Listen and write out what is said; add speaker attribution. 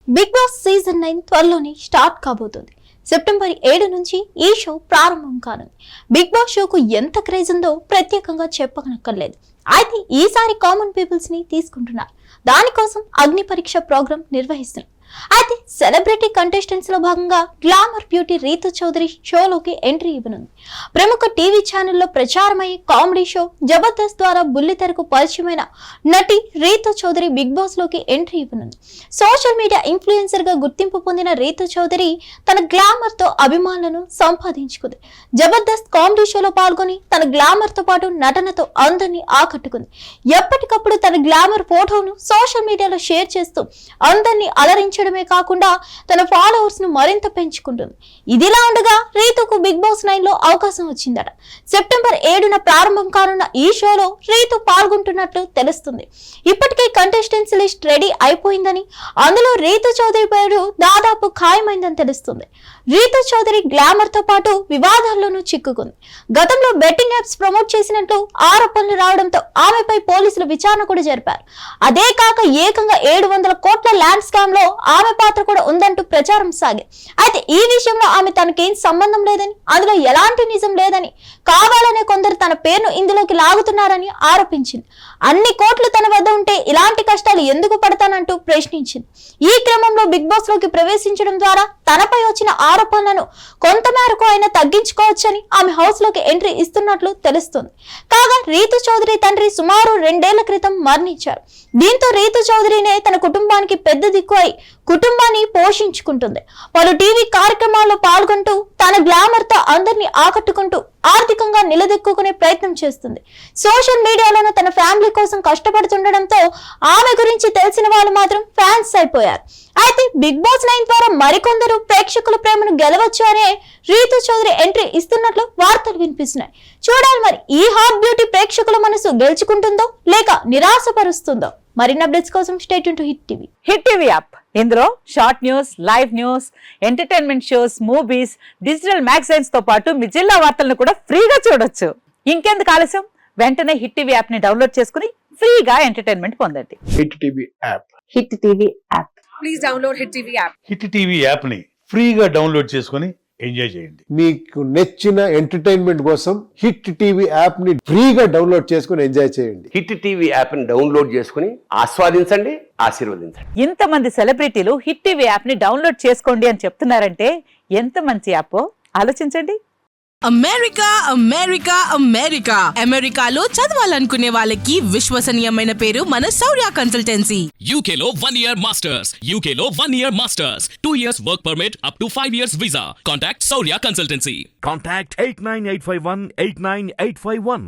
Speaker 1: Big boss season 9 త్వరలోనే start కాబోతుంది. September 7 నుంచి ఈ షో ప్రారంభం కానుంది. బిగ్ బాస్ షోకు ఎంత క్రేజ్ ఉందో ప్రత్యేకంగా చెప్పనక్కర్లేదు. అయితే ఈసారి కామన్ పీపుల్స్ ని తీసుకుంటున్నారు. దానికోసం అగ్ని పరీక్ష ప్రోగ్రామ్ నిర్వహిస్తున్నారు. అయితే సెలబ్రిటీ కంటెస్టెంట్స్ లో భాగంగా గ్లామర్ బ్యూటీ రీతు చౌదరి షోలోకి ఎంట్రీ ఇవ్వనుంది. ప్రముఖ టీవీ ఛానల్లో ప్రచారమయ్యే కామెడీ షో జబర్దస్త్ ద్వారా బుల్లితెరకు పరిచయమైన నటి రీతు చౌదరి బిగ్ బాస్ లోకి ఎంట్రీ ఇవ్వనుంది. సోషల్ మీడియా ఇన్ఫ్లుయెన్సర్ గా గుర్తింపు పొందిన రీతు చౌదరి తన గ్లామర్ తో అభిమానులను సంపాదించుకుంది. జబర్దస్త్ కామెడీ షోలో పాల్గొని తన గ్లామర్ తో పాటు నటనతో అందరినీ ఆకట్టుకుంది. ఎప్పటికప్పుడు తన గ్లామర్ ఫోటోను సోషల్ మీడియాలో షేర్ చేస్తూ అందరినీ అలరించడమే కాకుండా తన ఫాలోవర్స్ ను మరింత పెంచుకుంటుంది. ఇదిలా ఉండగా రీతుకు బిగ్ బాస్ 9 లో అవకాశం వచ్చిందట. సెప్టెంబర్ 7న ప్రారంభం కానున్న ఈ షోలో రీతు పాల్గొంటున్నట్లు తెలుస్తుంది. ఇప్పటికే కంటెస్టెంట్స్ లిస్ట్ రెడీ అయిపోయిందని, అందులో రీతు చౌదరి పేరు దాదాపు ఖాయమైందని తెలుస్తుంది. రీతు చౌదరి గ్లామర్ తో పాటు వివాదాల్లోనూ చిక్కుకుంది. గతంలో బెట్టింగ్ యాప్స్ ప్రమోట్ చేసినట్లు ఆరోపణలు రావడంతో ఆమెపై పోలీసులు విచారణ కూడా జరిపారు. అదే కాక ఏకంగా 700 కోట్ల ల్యాండ్ స్కామ్ లో ఆమె పాత్ర కూడా ఉందంటూ ప్రచారం సాగింది. అయితే ఈ విషయంలో ఆమె తనకేం సంబంధం లేదని, అందులో ఎలాంటి నిజం లేదని, కావాలనే కొందరు తన పేరును ఇందులోకి లాగుతున్నారని ఆరోపించింది. అన్ని కోట్లు తన వద్ద ఉంటే ఇలాంటి కష్టాలు ఎందుకు పడతానంటూ ప్రశ్నించింది. ఈ క్రమంలో బిగ్ బాస్ లోకి ప్రవేశించడం ద్వారా తనపై వచ్చిన ఆరోపణలను కొంతమేరకు అయినా తగ్గించుకోవచ్చని ఆమె హౌస్ లోకి ఎంట్రీ ఇస్తున్నట్లు తెలుస్తుంది. కాగా రీతు చౌదరి తండ్రి సుమారు 2 ఏళ్ల క్రితం మరణించారు. దీంతో రీతు చౌదరినే తన కుటుంబానికి పెద్ద దిక్కు అయి కుటుంబాన్ని పోషించుకుంటుంది. పలు టీవీ కార్యక్రమాల్లో పాల్గొంటూ తన గ్లామర్ తో అందరినీ ఆకట్టుకుంటూ ఆర్థికంగా నిలదొక్కునే ప్రయత్నం చేస్తుంది. సోషల్ మీడియాలోనూ తన ఫ్యామిలీ కోసం కష్టపడుతుండడంతో ఆమె గురించి తెలిసిన వాళ్ళు మాత్రం ఫ్యాన్స్ అయిపోయారు. అయితే బిగ్ బాస్ 9 ద్వారా మరికొందరు ప్రేక్షకుల ప్రేమను గెలవచ్చు అనే రీతు చౌదరి ఎంట్రీ ఇస్తున్నట్లు వార్తలు వినిపిస్తున్నాయి. చూడాలి మరి ఈ హాట్ బ్యూటీ ప్రేక్షకుల మనసు గెలుచుకుంటుందో లేక నిరాశపరుస్తుందో. మరిన్ని అప్డేట్స్ కోసం stay tuned to Hit TV.
Speaker 2: Hit TV app, ఇందులో short news, live news, entertainment shows, movies, digital magazines తో పాటు మీ జిల్లా వార్తలను కూడా ఫ్రీగా చూడొచ్చు. ఇంకెందుకు ఆలస్యం, వెంటనే హిట్ టీవీ యాప్ ని డౌన్లోడ్ చేసుకుని ఫ్రీగా ఎంటర్టైన్మెంట్ పొందండి.
Speaker 3: Hit TV app.
Speaker 2: Hit TV app.
Speaker 4: Please download hit TV app.
Speaker 5: Hit TV app ని ఫ్రీగా డౌన్లోడ్ చేసుకుని ఎంజాయ్ చేయండి.
Speaker 3: మీకు నచ్చిన ఎంటర్టైన్మెంట్ కోసం హిట్ టీవీ యాప్ ని ఫ్రీగా డౌన్లోడ్ చేసుకుని ఎంజాయ్ చేయండి.
Speaker 6: హిట్ టీవీ యాప్ ని డౌన్లోడ్ చేసుకుని ఆస్వాదించండి, ఆశీర్వదించండి.
Speaker 2: ఇంతమంది సెలబ్రిటీలు హిట్ టీవీ యాప్ ని డౌన్లోడ్ చేసుకోండి అని చెప్తున్నారంటే ఎంత మంచి యాప్ ఆలోచించండి.
Speaker 7: అమెరికా అమెరికా అమెరికా అమెరికాలో చదవాలనుకునే వాళ్ళకి విశ్వసనీయమైన పేరు మన శౌర్య కన్సల్టెన్సీ.
Speaker 8: UK లో 1 year masters, UK లో 1 year masters, 2 years work permit up to 5 years visa. Contact Saurya Consultancy.
Speaker 9: Contact 89851 89851.